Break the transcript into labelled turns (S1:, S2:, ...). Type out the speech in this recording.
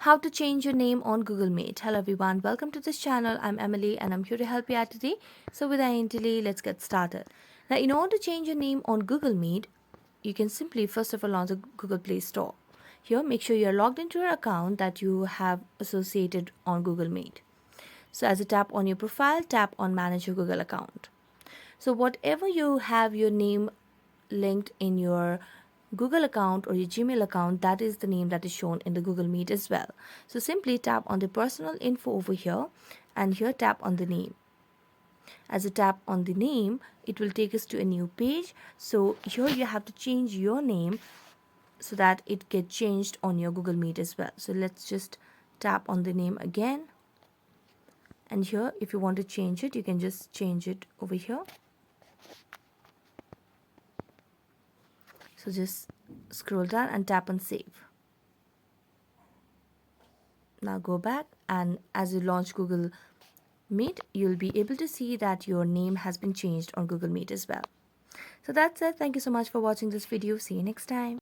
S1: How to change your name on Google Meet. Hello everyone, welcome to this channel. I'm Emily and I'm here to help you out today. So without any delay, let's get started. Now in order to change your name on Google Meet, you can simply first of all launch the Google Play Store. Here, make sure you're logged into your account that you have associated on Google Meet. So as you tap on your profile, tap on manage your Google account. So whatever you have your name linked in your Google account or your Gmail account, that is the name that is shown in the Google Meet as well. So simply tap on the personal info over here and here tap on the name. As you tap on the name, it will take us to a new page. So here you have to change your name so that it gets changed on your Google Meet as well. So let's just tap on the name again. And here, if you want to change it, you can just change it over here. So just scroll down and tap on save. Now go back, and as you launch Google Meet, you'll be able to see that your name has been changed on Google Meet as well. So that's it. Thank you so much for watching this video. See you next time.